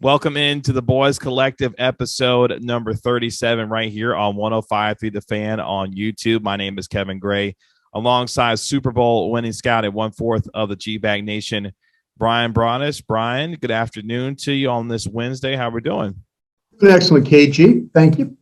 Welcome into the Boys Collective episode number 37 right here on 105.3 The Fan on YouTube. My name is Kevin Gray, alongside Super Bowl winning scout at 1/4 of the G-Bag Nation, Bryan Broaddus. Bryan, good afternoon to you on this Wednesday. How we doing? Excellent, KG. Thank you.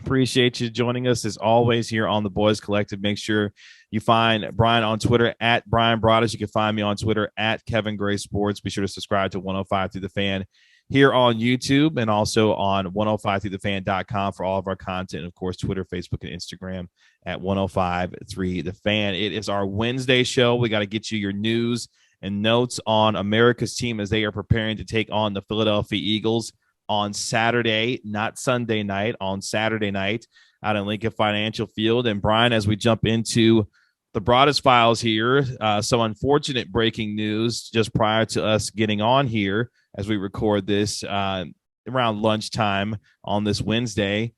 Appreciate you joining us as always here on the Boys Collective. Make sure you find Bryan on Twitter at Bryan Broaddus. You can find me on Twitter at Kevin Gray Sports. Be sure to subscribe to 105 The Fan here on YouTube and also on 105thethefan.com for all of our content. And of course, Twitter, Facebook, and Instagram at 105.3 The Fan. It is our Wednesday show. We got to get you your news and notes on America's team as they are preparing to take on the Philadelphia Eagles on Saturday, not Sunday night, on Saturday night out in Lincoln Financial Field. And Bryan, as we jump into the Broaddus files here, some unfortunate breaking news just prior to us getting on here as we record this around lunchtime on this Wednesday.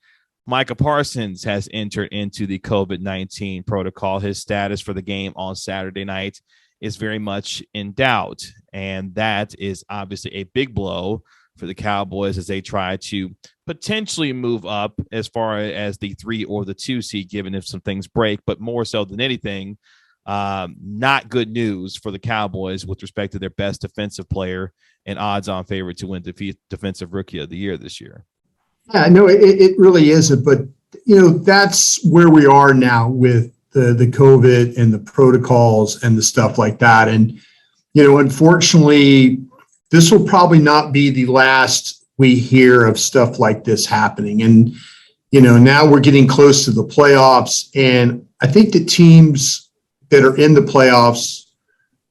Micah Parsons has entered into the COVID-19 protocol. His status for the game on Saturday night is very much in doubt, and that is obviously a big blow for the Cowboys as they try to potentially move up as far as the 3 or the 2 seed, given if some things break, but more so than anything, not good news for the Cowboys with respect to their best defensive player and odds-on favorite to win Defensive Rookie of the Year this year. Yeah, no, it really isn't. But, that's where we are now with the COVID and the protocols and the stuff like that. And, unfortunately, this will probably not be the last we hear of stuff like this happening. And, now we're getting close to the playoffs. And I think the teams that are in the playoffs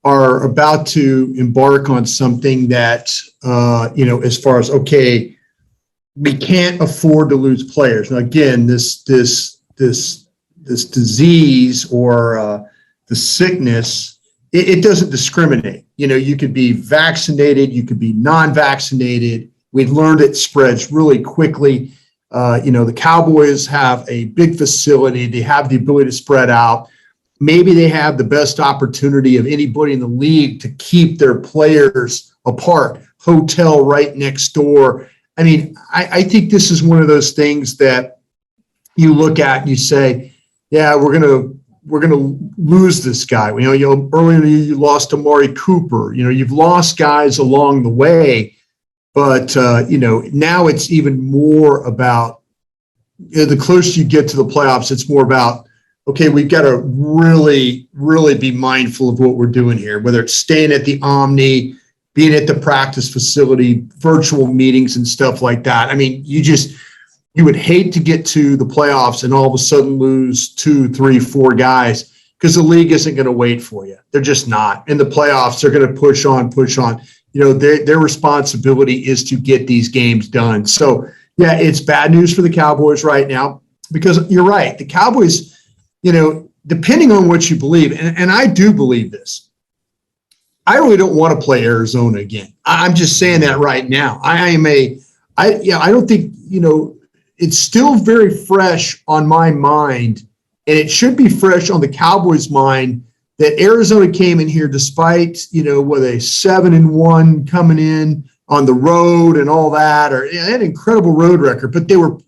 are about to embark on something that, as far as, okay, we can't afford to lose players. Now, again, this disease or the sickness, it doesn't discriminate. You could be vaccinated, you could be non-vaccinated. We've learned it spreads really quickly. The Cowboys have a big facility. They have the ability to spread out. Maybe they have the best opportunity of anybody in the league to keep their players apart. Hotel right next door. I mean, I think this is one of those things that you look at and you say, yeah, we're gonna lose this guy. Earlier you lost Amari Cooper. You've lost guys along the way, but now it's even more about the closer you get to the playoffs. It's more about, okay, we've got to really, really be mindful of what we're doing here, whether it's staying at the Omni, being at the practice facility, virtual meetings and stuff like that. I mean, you would hate to get to the playoffs and all of a sudden lose 2, 3, 4 guys because the league isn't going to wait for you. They're just not. In the playoffs, they're going to push on. Their responsibility is to get these games done. So, yeah, it's bad news for the Cowboys right now because you're right. The Cowboys, depending on what you believe, and I do believe this, I really don't want to play Arizona again. I'm just saying that right now. I don't think, it's still very fresh on my mind, and it should be fresh on the Cowboys' mind that Arizona came in here despite, with a 7-1 coming in on the road and all that, they had an incredible road record, but they were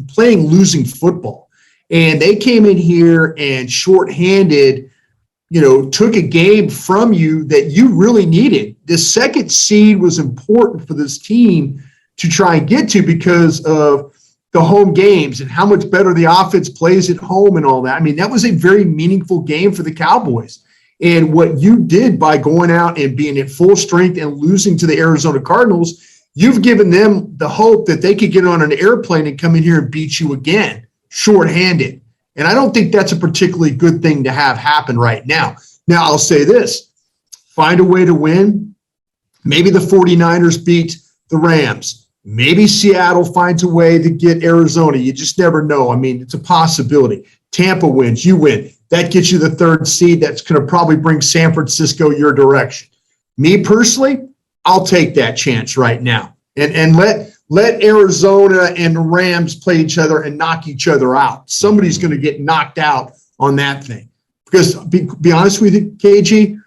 playing losing football. And they came in here and shorthanded, took a game from you that you really needed. The second seed was important for this team to try and get to because of the home games and how much better the offense plays at home and all that. I mean, that was a very meaningful game for the Cowboys. And what you did by going out and being at full strength and losing to the Arizona Cardinals, you've given them the hope that they could get on an airplane and come in here and beat you again, shorthanded. And I don't think that's a particularly good thing to have happen right now. Now, I'll say this. Find a way to win. Maybe the 49ers beat the Rams. Maybe Seattle finds a way to get Arizona. You just never know. I mean, it's a possibility. Tampa wins. You win. That gets you the 3rd seed. That's going to probably bring San Francisco your direction. Me personally, I'll take that chance right now. And let Arizona and the Rams play each other and knock each other out. Somebody's going to get knocked out on that thing. Because be honest with you, KG,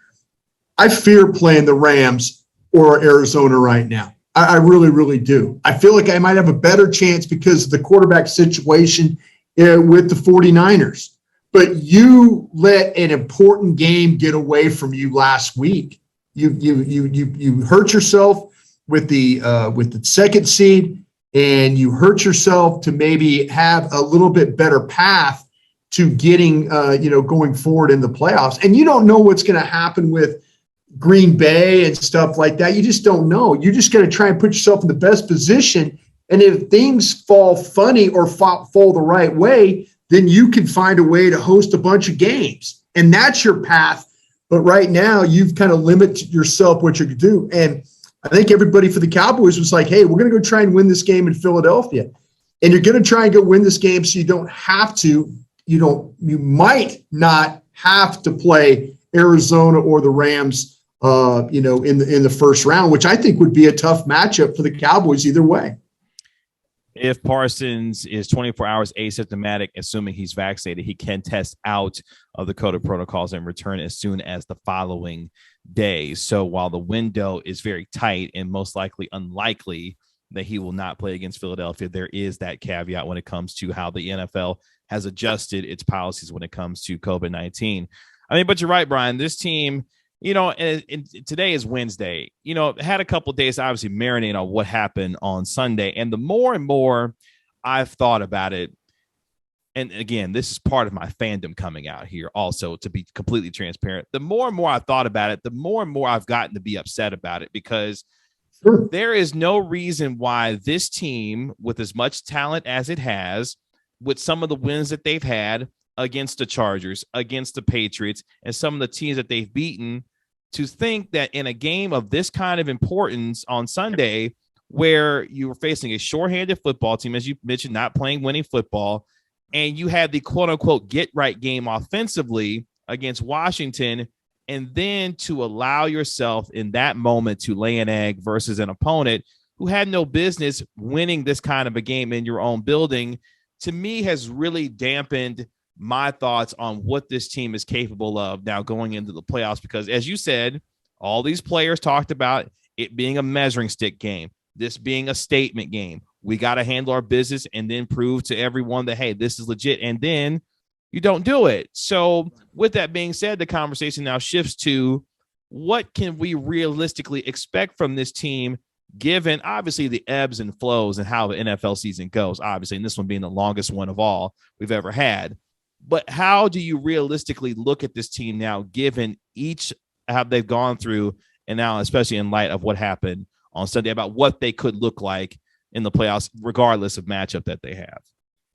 I fear playing the Rams or Arizona right now. I really, really do. I feel like I might have a better chance because of the quarterback situation with the 49ers. But you let an important game get away from you last week. You hurt yourself with the second seed, and you hurt yourself to maybe have a little bit better path to getting going forward in the playoffs. And you don't know what's going to happen with Green Bay and stuff like that. You just don't know. You just got to try and put yourself in the best position. And if things fall funny or fall the right way, then you can find a way to host a bunch of games. And that's your path. But right now, you've kind of limited yourself what you can do. And I think everybody for the Cowboys was like, hey, we're going to go try and win this game in Philadelphia. And you're going to try and go win this game so you don't have to, you might not have to play Arizona or the Rams, in the first round, which I think would be a tough matchup for the Cowboys either way. If Parsons is 24 hours asymptomatic, assuming he's vaccinated, he can test out of the COVID protocols and return as soon as the following day. So while the window is very tight and most likely unlikely that he will not play against Philadelphia, there is that caveat when it comes to how the NFL has adjusted its policies when it comes to COVID-19. I mean, but you're right, Bryan. This team, and today is Wednesday, had a couple of days to obviously marinate on what happened on Sunday. And the more and more I've thought about it, and again, this is part of my fandom coming out here also, to be completely transparent, the more and more I've thought about it, the more and more I've gotten to be upset about it, because there is no reason why this team, with as much talent as it has, with some of the wins that they've had against the Chargers, against the Patriots, and some of the teams that they've beaten, to think that in a game of this kind of importance on Sunday, where you were facing a shorthanded football team, as you mentioned, not playing winning football, and you had the quote-unquote get-right game offensively against Washington, and then to allow yourself in that moment to lay an egg versus an opponent who had no business winning this kind of a game in your own building, to me has really dampened my thoughts on what this team is capable of now going into the playoffs. Because as you said, all these players talked about it being a measuring stick game, this being a statement game. We got to handle our business and then prove to everyone that, hey, this is legit. And then you don't do it. So with that being said, the conversation now shifts to what can we realistically expect from this team, given obviously the ebbs and flows and how the NFL season goes, obviously, and this one being the longest one of all we've ever had. But how do you realistically look at this team now, given each how they've gone through, and now especially in light of what happened on Sunday, about what they could look like in the playoffs, regardless of matchup that they have?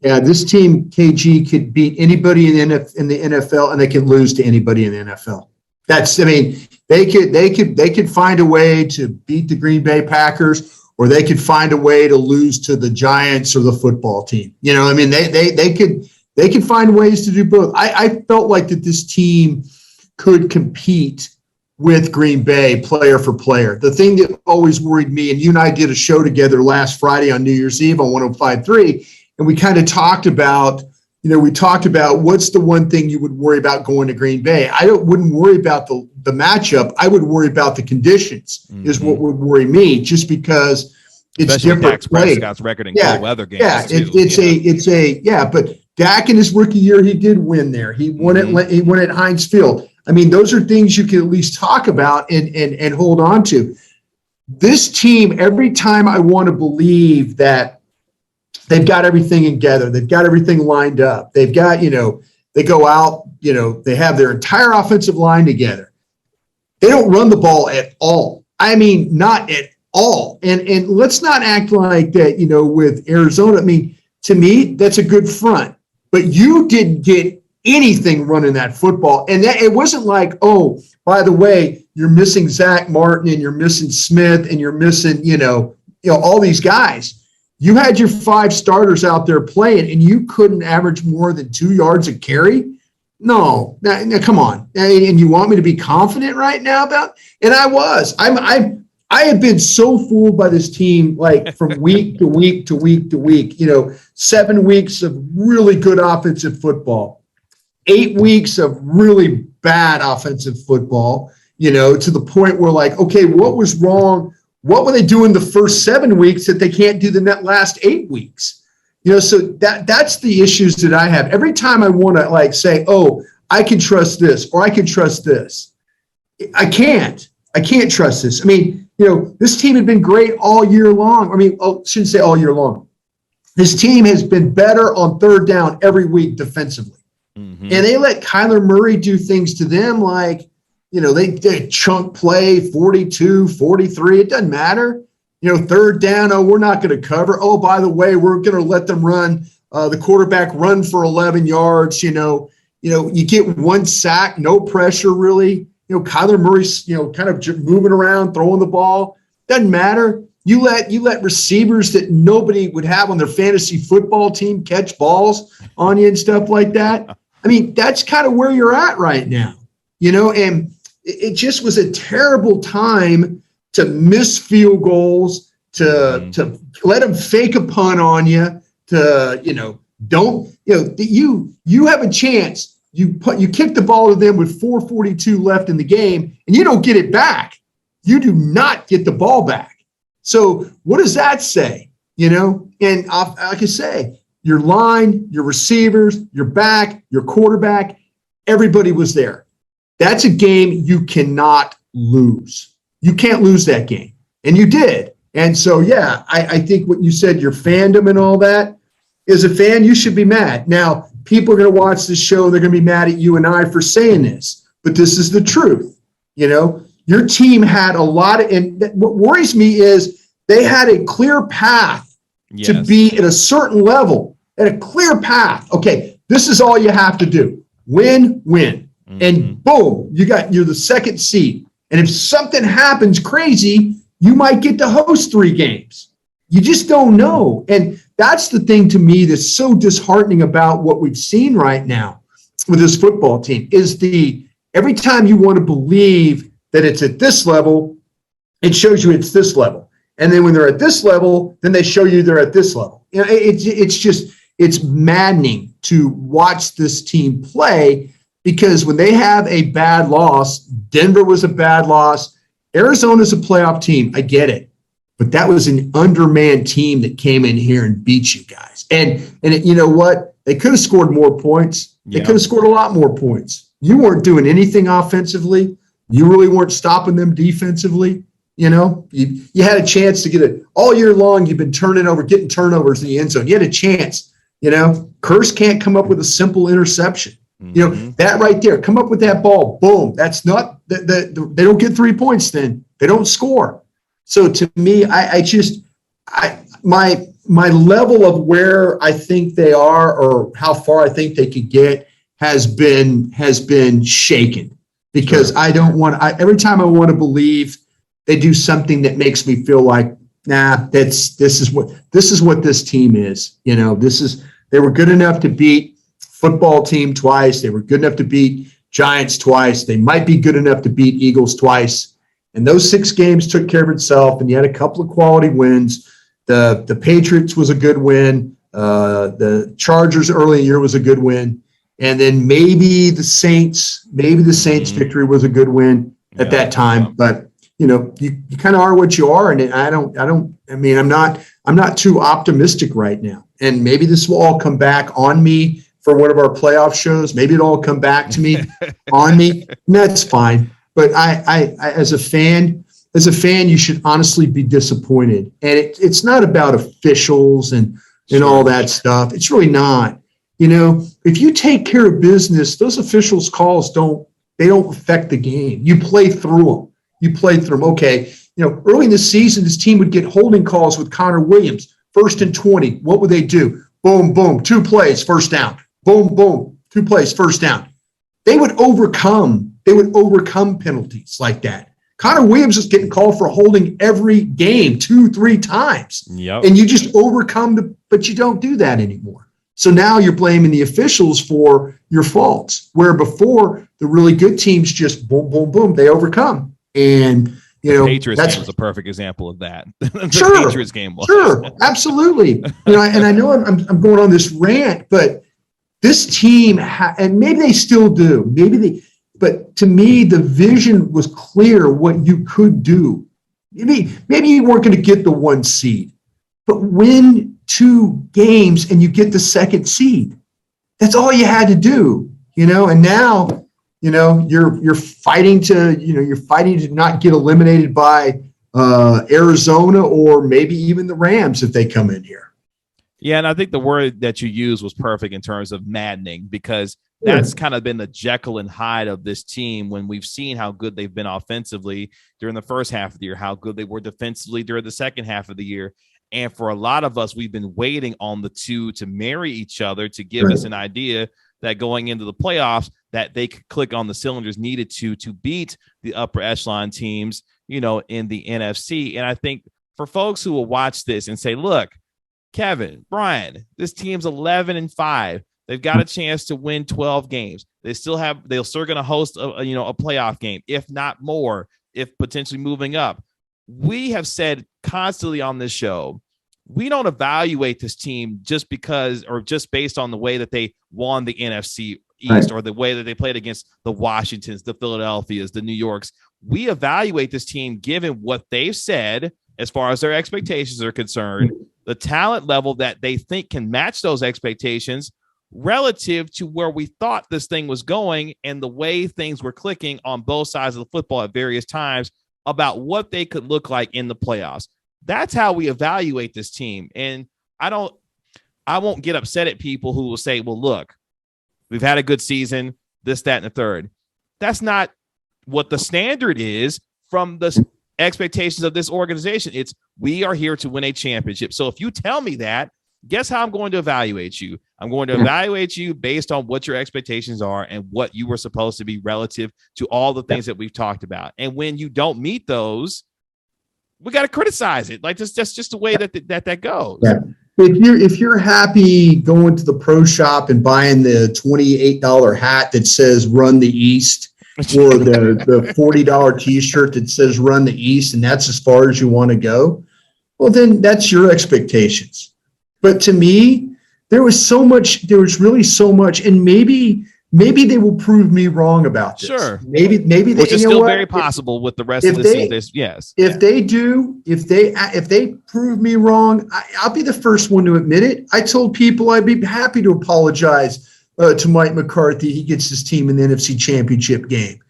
Yeah, this team, KG, could beat anybody in the NFL, and they could lose to anybody in the NFL. They could find a way to beat the Green Bay Packers, or they could find a way to lose to the Giants or the football team. They could find ways to do both. I felt like that this team could compete with Green Bay player for player. The thing that always worried me, and you and I did a show together last Friday on New Year's Eve on 105.3, and we kind of talked about, what's the one thing you would worry about going to Green Bay. Wouldn't worry about the matchup. I would worry about the conditions is what would worry me, just because it's especially different. Prescott's record in cold weather games. Yeah, but Dak in his rookie year, he did win there. He won at Heinz Field. I mean, those are things you can at least talk about and hold on to. This team, every time I want to believe that they've got everything together, they've got everything lined up, they've got, they go out, they have their entire offensive line together. They don't run the ball at all. I mean, not at all. And let's not act like that, with Arizona. I mean, to me, that's a good front. But you didn't get anything running that football. And it wasn't like, oh, by the way, you're missing Zach Martin and you're missing Smith and you're missing, all these guys. You had your 5 starters out there playing, and you couldn't average more than 2 yards a carry. No, now come on. And you want me to be confident right now about? And I was. I have been so fooled by this team, like from week to week to week to week. 7 weeks of really good offensive football, 8 weeks of really bad offensive football. To the point where, like, okay, what was wrong What were they doing the first 7 weeks that they can't do the last 8 weeks? So that's the issues that I have. Every time I want to say, oh, I can trust this or I can trust this. I can't trust this. I mean, this team had been great all year long. I mean, shouldn't say all year long. This team has been better on third down every week defensively. Mm-hmm. And they let Kyler Murray do things to them they chunk play 42, 43. It doesn't matter. Third down, we're not going to cover. Oh, by the way, we're going to let them run, the quarterback run for 11 yards. You get 1 sack, no pressure really. Kyler Murray's, kind of moving around, throwing the ball. Doesn't matter. You let receivers that nobody would have on their fantasy football team catch balls on you and stuff like that. I mean, that's kind of where you're at right now, and it just was a terrible time to miss field goals, to let them fake a punt on you, you have a chance. You kick the ball to them with 4:42 left in the game, and you don't get it back. You do not get the ball back. So what does that say? And like I say, your line, your receivers, your back, your quarterback, everybody was there. That's a game you cannot lose. You can't lose that game. And you did. And so, yeah, I think what you said, your fandom and all that, as a fan, you should be mad. Now, people are going to watch this show. They're going to be mad at you and I for saying this. But this is the truth. Your team had a lot of – and what worries me is they had a clear path to be at a certain level, at a clear path. Okay, this is all you have to do. Win. Mm-hmm. And boom, you're the second seed. And if something happens crazy, you might get to host 3 games. You just don't know. And that's the thing to me that's so disheartening about what we've seen right now with this football team is every time you want to believe that it's at this level, it shows you it's this level. And then when they're at this level, then they show you they're at this level. It's maddening to watch this team play because when they have a bad loss, Denver was a bad loss. Arizona's a playoff team. I get it. But that was an undermanned team that came in here and beat you guys. And you know what? They could have scored more points. They could have scored a lot more points. You weren't doing anything offensively. You really weren't stopping them defensively. You had a chance to get it all year long. You've been getting turnovers in the end zone. You had a chance. Curse can't come up with a simple interception. That right there, come up with that ball. Boom. That's not they don't get 3 points. Then they don't score. So to me, my level of where I think they are or how far I think they could get has been shaken because sure. I don't want. Every time I want to believe they do something that makes me feel like, nah, this is what this team is. They were good enough to beat football team twice. They were good enough to beat Giants twice. They might be good enough to beat Eagles twice. And those 6 games took care of itself. And you had a couple of quality wins. The Patriots was a good win. The Chargers early in the year was a good win. And then maybe the Saints victory was a good win at that time. But you kind of are what you are. And I'm not too optimistic right now. And maybe this will all come back on me for one of our playoff shows. Maybe it'll all come back to me on me. And that's fine. But I as a fan, you should honestly be disappointed. And it's not about officials and all that stuff. It's really not. If you take care of business, those officials' calls don't affect the game. You play through them. Okay. Early in the season, this team would get holding calls with Connor Williams. 1st and 20. What would they do? Boom, boom, 2 plays, first down. Boom, boom, 2 plays, first down. They would overcome penalties like that. Connor Williams is getting called for holding every game 2-3 times. Yep. And you just overcome but you don't do that anymore. So now you're blaming the officials for your faults, where before the really good teams just boom, boom, boom, they overcome. And the Patriots game was a perfect example of that. Patriots game was. Sure, absolutely. And I know I'm going on this rant, but this team, and maybe they still do, but to me, the vision was clear what you could do. maybe you weren't going to get the 1 seed, but win 2 games and you get the 2nd seed. That's all you had to do, and now, you're fighting to not get eliminated by Arizona or maybe even the Rams if they come in here. Yeah, and I think the word that you used was perfect in terms of maddening, because that's kind of been the Jekyll and Hyde of this team when we've seen how good they've been offensively during the first half of the year, how good they were defensively during the second half of the year. And for a lot of us, we've been waiting on the two to marry each other to give us an idea that going into the playoffs that they could click on the cylinders needed to beat the upper echelon teams, in the NFC. And I think for folks who will watch this and say, look, Kevin, Bryan, this team's 11-5. They've got a chance to win 12 games. They're still going to host a playoff game, if not more, if potentially moving up. We have said constantly on this show, we don't evaluate this team just because or just based on the way that they won the NFC East or the way that they played against the Washingtons, the Philadelphias, the New Yorks. We evaluate this team given what they've said as far as their expectations are concerned, the talent level that they think can match those expectations relative to where we thought this thing was going and the way things were clicking on both sides of the football at various times about what they could look like in the playoffs. That's how we evaluate this team. And I won't get upset at people who will say, well, look, we've had a good season, this, that, and the third. That's not what the standard is from the expectations of this organization. It's we are here to win a championship. So if you tell me that, guess how I'm going to evaluate you? I'm going to evaluate you based on what your expectations are and what you were supposed to be relative to all the things that we've talked about. And when you don't meet those, we got to criticize it. Like that's just the way that goes. Yeah. If you're happy going to the pro shop and buying the $28 hat that says "Run the East," or the $40 T-shirt that says "Run the East," and that's as far as you want to go, well, then that's your expectations. But to me, there was really so much, and maybe they will prove me wrong about this. Sure. Maybe which is still very possible with the rest of the season. Yes. If they prove me wrong, I'll be the first one to admit it. I told people I'd be happy to apologize to Mike McCarthy. He gets his team in the NFC Championship game.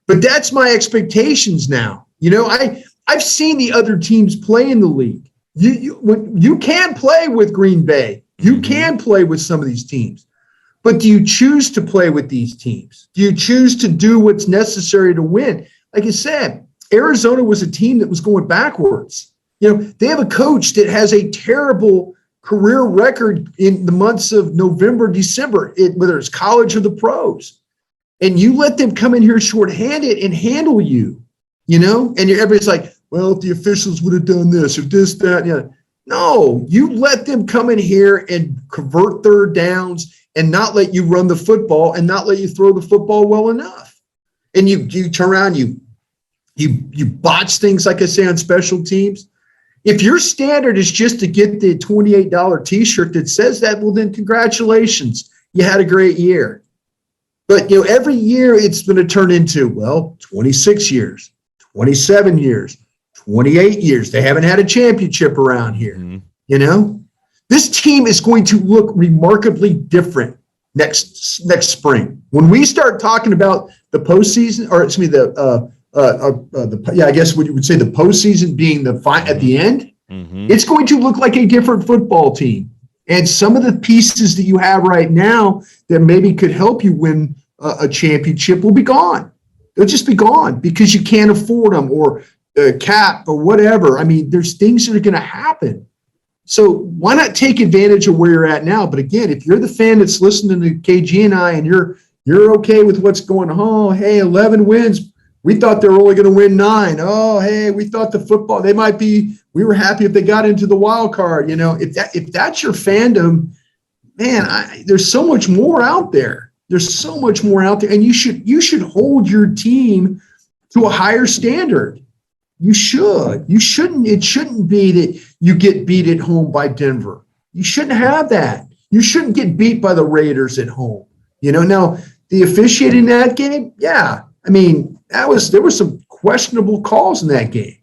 But that's my expectations now. I've seen the other teams play in the league. You can play with Green Bay. You can play with some of these teams. But do you choose to play with these teams? Do you choose to do what's necessary to win? Like I said, Arizona was a team that was going backwards. They have a coach that has a terrible career record in the months of November, December, whether it's college or the pros. And you let them come in here shorthanded and handle you, and everybody's like, well, if the officials would have done this or this, that, No, you let them come in here and convert third downs and not let you run the football and not let you throw the football well enough. And you turn around, you botch things, like I say, on special teams. If your standard is just to get the $28 T-shirt that says that, well, then congratulations. You had a great year. But, every year it's going to turn into, 26 years, 27 years, 28 years. They haven't had a championship around here, This team is going to look remarkably different next spring. When we start talking about the postseason, or excuse me, I guess what you would say the postseason being at the end, it's going to look like a different football team. And some of the pieces that you have right now that maybe could help you win a championship will be gone. They'll just be gone because you can't afford them or cap or whatever. I mean, there's things that are going to happen. So why not take advantage of where you're at now? But again, if you're the fan that's listening to KG and I, and you're okay with what's going on, oh, hey, 11 wins. We thought they were only going to win 9. Oh, hey, we thought the football, we were happy if they got into the wild card. If that's your fandom, man, there's so much more out there. There's so much more out there. And you should hold your team to a higher standard. You should. You shouldn't. It shouldn't be that you get beat at home by Denver. You shouldn't have that. You shouldn't get beat by the Raiders at home. Now the officiating in that game, yeah. I mean, there were some questionable calls in that game.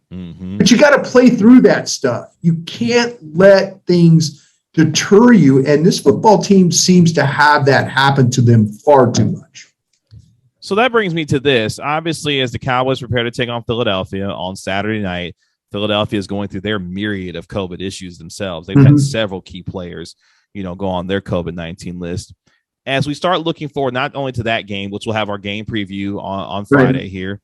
But But you got to play through that stuff. You can't let things deter you. And this football team seems to have that happen to them far too much. So that brings me to this. Obviously, as the Cowboys prepare to take on Philadelphia on Saturday night, Philadelphia is going through their myriad of COVID issues themselves. They've had several key players, go on their COVID-19 list. As we start looking forward, not only to that game, which we'll have our game preview on Friday here,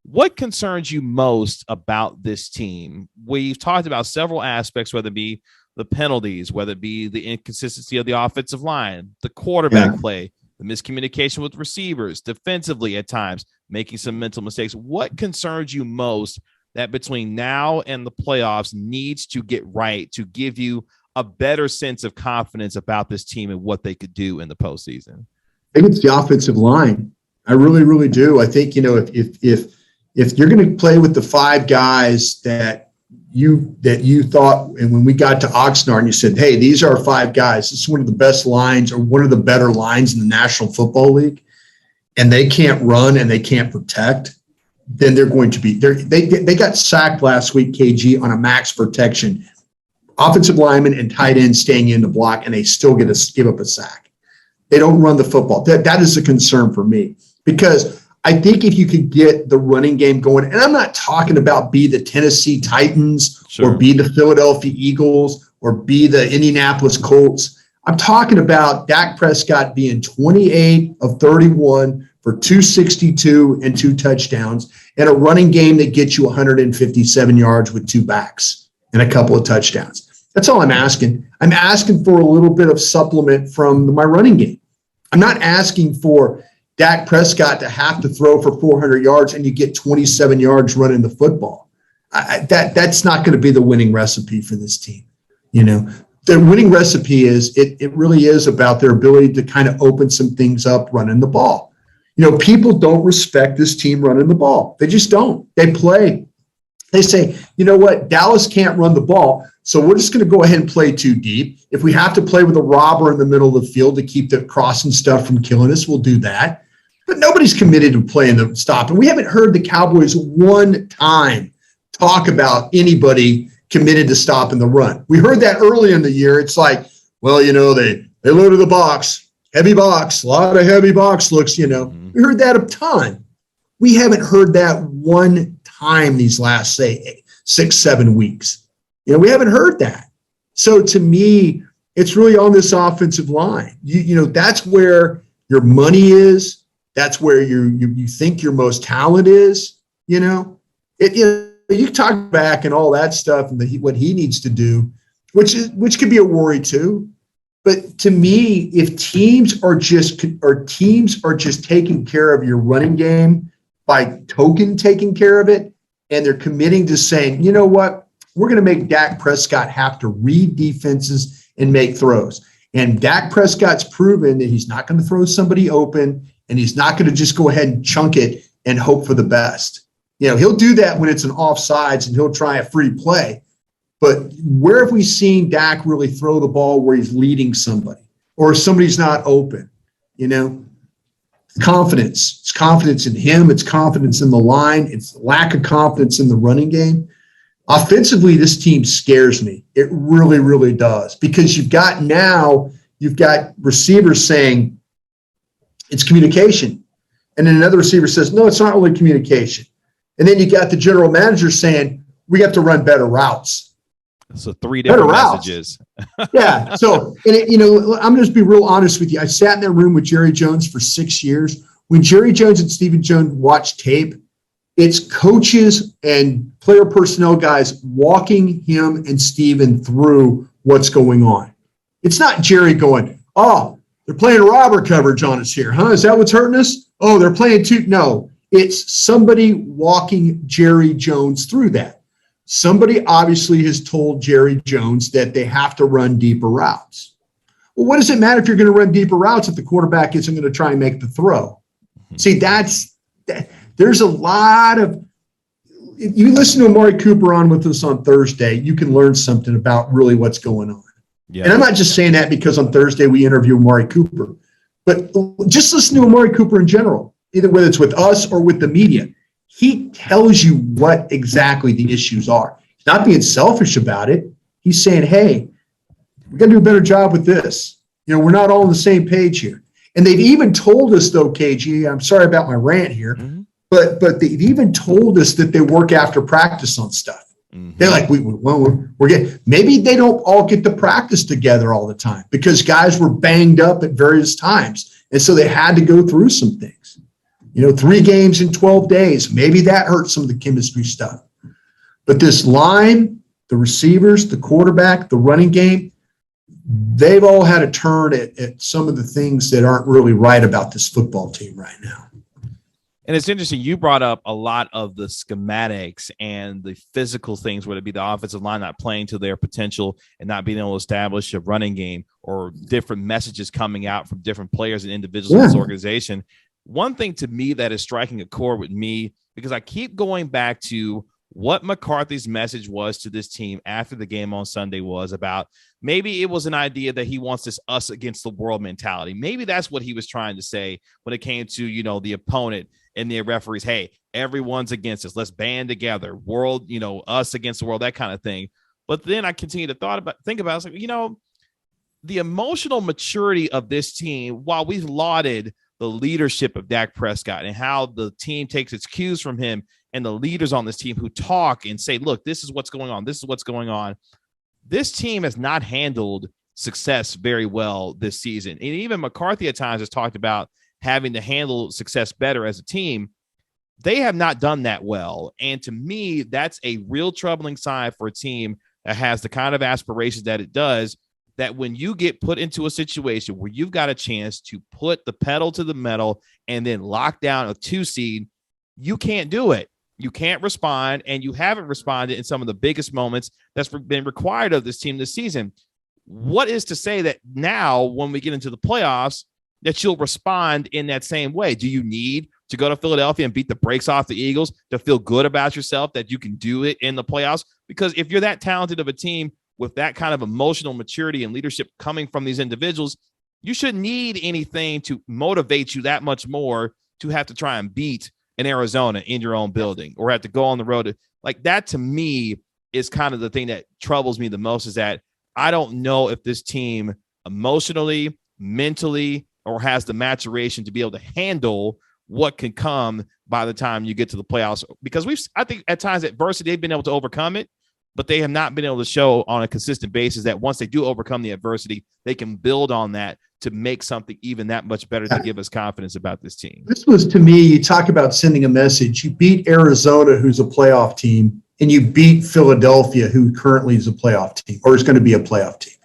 what concerns you most about this team? We've talked about several aspects, whether it be the penalties, whether it be the inconsistency of the offensive line, the quarterback play, the miscommunication with receivers, defensively at times, making some mental mistakes. What concerns you most that between now and the playoffs needs to get right to give you a better sense of confidence about this team and what they could do in the postseason? I think it's the offensive line. I really, really do. I think, if you're going to play with the five guys that you thought, and when we got to Oxnard and you said, hey, these are our five guys, this is one of the best lines or one of the better lines in the National Football League, and they can't run and they can't protect, then they're going to be – they got sacked last week, KG, on a max protection. Offensive lineman and tight end staying in the block, and they still give up a sack. They don't run the football. That is a concern for me, because I think if you could get the running game going, and I'm not talking about be the Tennessee Titans or be the Philadelphia Eagles or be the Indianapolis Colts. I'm talking about Dak Prescott being 28 of 31 for 262 and 2 touchdowns and a running game that gets you 157 yards with 2 backs and a couple of touchdowns. That's all I'm asking. I'm asking for a little bit of supplement from my running game. I'm not asking for Dak Prescott to have to throw for 400 yards and you get 27 yards running the football. That's not going to be the winning recipe for this team. The winning recipe is it really is about their ability to kind of open some things up running the ball. People don't respect this team running the ball. They just don't. They play. They say, you know what, Dallas can't run the ball, so we're just going to go ahead and play too deep. If we have to play with a robber in the middle of the field to keep the crossing stuff from killing us, we'll do that. But nobody's committed to playing the stop. And we haven't heard the Cowboys one time talk about anybody committed to stopping the run. We heard that early in the year. It's like, well, they loaded the box, heavy box, a lot of heavy box looks, We heard that a ton. We haven't heard that one time these last, say, 6-7 weeks. We haven't heard that. So to me, it's really on this offensive line. That's where your money is. That's where you think your most talent is. You talk back and all that stuff and what he needs to do, which could be a worry too. But to me, if teams are just taking care of your running game by token taking care of it, and they're committing to saying, you know what, we're going to make Dak Prescott have to read defenses and make throws. And Dak Prescott's proven that he's not going to throw somebody open, and he's not going to just go ahead and chunk it and hope for the best. He'll do that when it's an offsides and he'll try a free play. But where have we seen Dak really throw the ball where he's leading somebody or somebody's not open? Confidence. It's confidence in him. It's confidence in the line. It's lack of confidence in the running game. Offensively, this team scares me. It really, really does, because you've got receivers saying it's communication. And then another receiver says, no, it's not really communication. And then you got the general manager saying, we have to run better routes. So 3 different messages. Yeah. So, I'm going to be real honest with you. I sat in that room with Jerry Jones for 6 years. When Jerry Jones and Stephen Jones watch tape, it's coaches and player personnel guys walking him and Stephen through what's going on. It's not Jerry going, oh, they're playing robber coverage on us here, huh? Is that what's hurting us? Oh, they're playing No, it's somebody walking Jerry Jones through that. Somebody obviously has told Jerry Jones that they have to run deeper routes. Well, what does it matter if you're going to run deeper routes if the quarterback isn't going to try and make the throw? See, there's a lot of – you listen to Amari Cooper on with us on Thursday, you can learn something about really what's going on. Yeah. And I'm not just saying that because on Thursday we interview Amari Cooper, but just listen to Amari Cooper in general, either whether it's with us or with the media. he tells you what exactly the issues are. He's not being selfish about it. He's saying, hey, we got to do a better job with this. We're not all on the same page here. And they've even told us, though, KG, I'm sorry about my rant here, but they've even told us that they work after practice on stuff. They're like, we're getting, maybe they don't all get to practice together all the time because guys were banged up at various times. And so they had to go through some things. 3 games in 12 days, maybe that hurt some of the chemistry stuff. But this line, the receivers, the quarterback, the running game, they've all had a turn at some of the things that aren't really right about this football team right now. And it's interesting. You brought up a lot of the schematics and the physical things, whether it be the offensive line not playing to their potential and not being able to establish a running game or different messages coming out from different players and individuals in this organization. One thing to me that is striking a chord with me, because I keep going back to what McCarthy's message was to this team after the game on Sunday was about, maybe it was an idea that he wants this us against the world mentality. Maybe that's what he was trying to say when it came to, the opponent and the referees. Hey, everyone's against us. Let's band together. World, us against the world, that kind of thing. But then I continue to think about it. It's like, the emotional maturity of this team, while we've lauded the leadership of Dak Prescott and how the team takes its cues from him and the leaders on this team who talk and say, look, this is what's going on. This is what's going on. This team has not handled success very well this season. And even McCarthy at times has talked about having to handle success better as a team. They have not done that well. And to me, that's a real troubling sign for a team that has the kind of aspirations that it does, that when you get put into a situation where you've got a chance to put the pedal to the metal and then lock down a 2 seed, you can't do it. You can't respond, and you haven't responded in some of the biggest moments that's been required of this team this season. What is to say that now when we get into the playoffs that you'll respond in that same way? Do you need to go to Philadelphia and beat the brakes off the Eagles to feel good about yourself that you can do it in the playoffs? Because if you're that talented of a team with that kind of emotional maturity and leadership coming from these individuals, you shouldn't need anything to motivate you that much more to have to try and beat in Arizona in your own building or have to go on the road. Like that, to me, is kind of the thing that troubles me the most, is that I don't know if this team emotionally, mentally, or has the maturation to be able to handle what can come by the time you get to the playoffs. Because I think at times adversity, they've been able to overcome it, but they have not been able to show on a consistent basis that once they do overcome the adversity, they can build on that to make something even that much better to give us confidence about this team. This was, to me, you talk about sending a message. You beat Arizona, who's a playoff team, and you beat Philadelphia, who currently is a playoff team or is going to be a playoff team.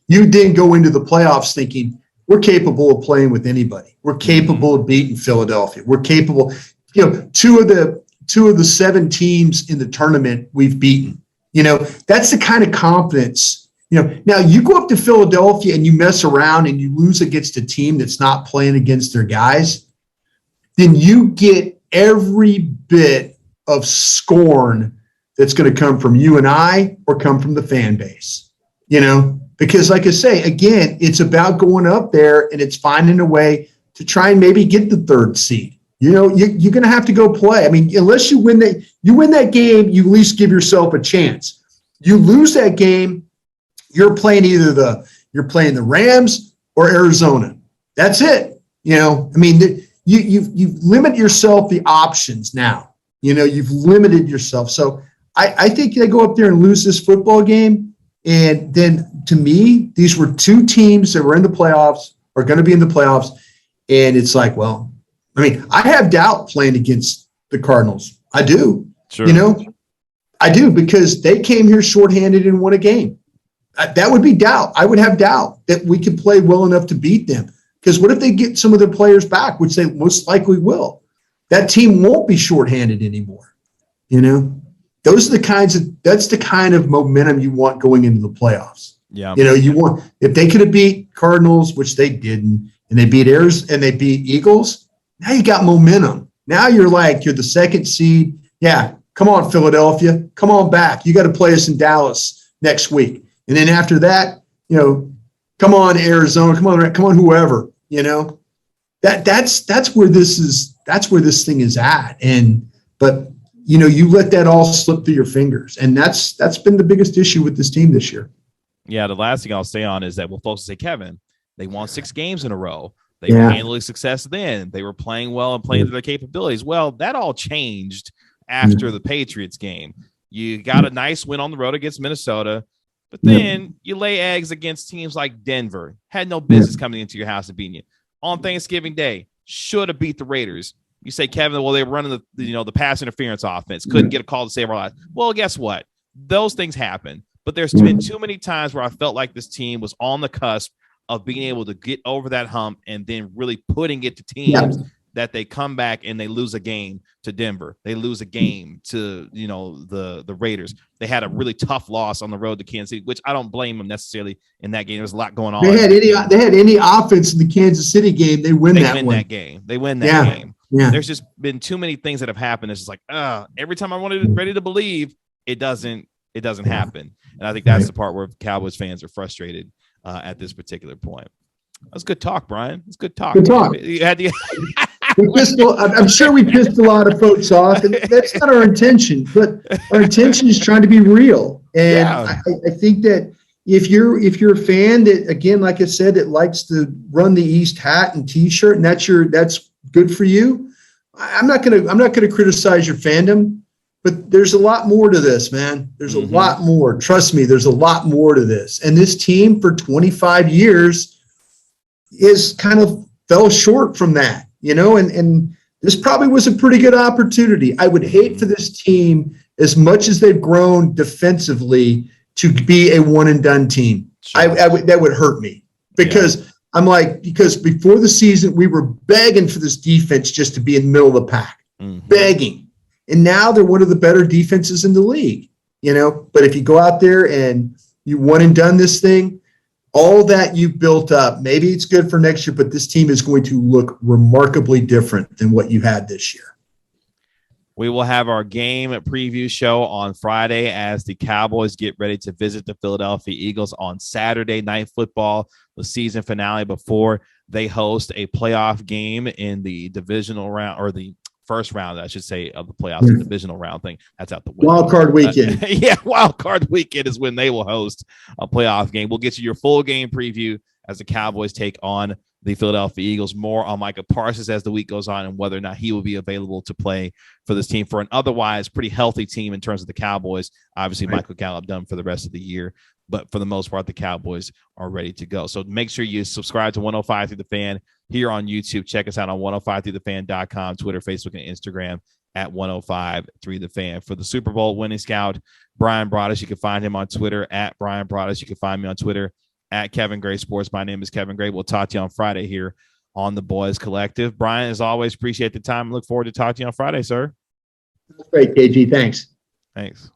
You then go into the playoffs thinking, we're capable of playing with anybody. We're capable of beating Philadelphia. We're capable. Two of the 7 teams in the tournament we've beaten. That's the kind of confidence. Now you go up to Philadelphia and you mess around and you lose against a team that's not playing against their guys, then you get every bit of scorn that's going to come from you and I or come from the fan base, because like I say, again, it's about going up there and it's finding a way to try and maybe get the 3rd seed. You're going to have to go play. I mean, unless you win that game, you at least give yourself a chance. You lose that game, you're playing the Rams or Arizona. That's it. You limit yourself the options now. You've limited yourself. So I think they go up there and lose this football game. And then to me, these were 2 teams that were in the playoffs, or going to be in the playoffs. And it's like, well, I have doubt playing against the Cardinals. I do. Sure. I do, because they came here shorthanded and won a game. That would be doubt. I would have doubt that we could play well enough to beat them. Because what if they get some of their players back, which they most likely will? That team won't be shorthanded anymore. That's the kind of momentum you want going into the playoffs. Yeah. You want, if they could have beat Cardinals, which they didn't, and they beat and they beat Eagles, now you got momentum. Now you're the 2nd seed. Yeah, come on, Philadelphia. Come on back. You got to play us in Dallas next week. And then after that, come on, Arizona. Come on, whoever. That's where this thing is at. And but you let that all slip through your fingers, and that's been the biggest issue with this team this year. Yeah, the last thing I'll say on is that, well, folks say, Kevin, they won 6 games in a row. They were handling success then. They were playing well and playing to their capabilities. Well, that all changed after the Patriots game. You got a nice win on the road against Minnesota, but then you lay eggs against teams like Denver. Had no business coming into your house and beating you. On Thanksgiving Day, should have beat the Raiders. You say, Kevin, well, they were running the pass interference offense. Couldn't get a call to save our lives. Well, guess what? Those things happen. But there's been too many times where I felt like this team was on the cusp of being able to get over that hump and then really putting it to teams that they come back and they lose a game to Denver. They lose a game to, the Raiders. They had a really tough loss on the road to Kansas City, which I don't blame them necessarily in that game. There was a lot going on. They had any offense in the Kansas City game, they win that game. They win that game. Yeah. There's just been too many things that have happened. It's just like, every time I wanted ready to believe, it doesn't happen. And I think that's the part where Cowboys fans are frustrated at this particular point. That's good talk, Bryan. It's good talk. Good talk. You had the I'm sure we pissed a lot of folks off, and that's not our intention. But our intention is trying to be real. And I think that if you're a fan that, again, like I said, that likes to run the East hat and T-shirt, and that's good for you. I'm not gonna criticize your fandom, but there's a lot more to this, man. There's a lot more. Trust me, there's a lot more to this. And this team for 25 years is kind of fell short from that, and this probably was a pretty good opportunity. I would hate for this team, as much as they've grown defensively, to be a one and done team. Sure. That would hurt me, because because before the season, we were begging for this defense just to be in the middle of the pack, begging. And now they're one of the better defenses in the league, but if you go out there and you one and done this thing, all that you've built up, maybe it's good for next year, but this team is going to look remarkably different than what you had this year. We will have our game preview show on Friday as the Cowboys get ready to visit the Philadelphia Eagles on Saturday Night Football, the season finale, before they host a playoff game in the divisional round, or the first round, I should say, of the playoffs. The divisional round thing, that's out the window. Wild card weekend. Wild card weekend is when they will host a playoff game. We'll get you your full game preview as the Cowboys take on the Philadelphia Eagles. More on Micah Parsons as the week goes on and whether or not he will be available to play for this team, for an otherwise pretty healthy team in terms of the Cowboys. Obviously, Michael Gallup done for the rest of the year, but for the most part, the Cowboys are ready to go. So make sure you subscribe to 105 Through the Fan here on YouTube. Check us out on 105throughthefan.com, Twitter, Facebook, and Instagram at 105 Through the Fan. For the Super Bowl winning scout, Bryan Broaddus, you can find him on Twitter at Bryan Broaddus. You can find me on Twitter at Kevin Gray Sports. My name is Kevin Gray. We'll talk to you on Friday here on the Boys Collective. Bryan, as always, appreciate the time. Look forward to talking to you on Friday, sir. That's great, KG. Thanks. Thanks.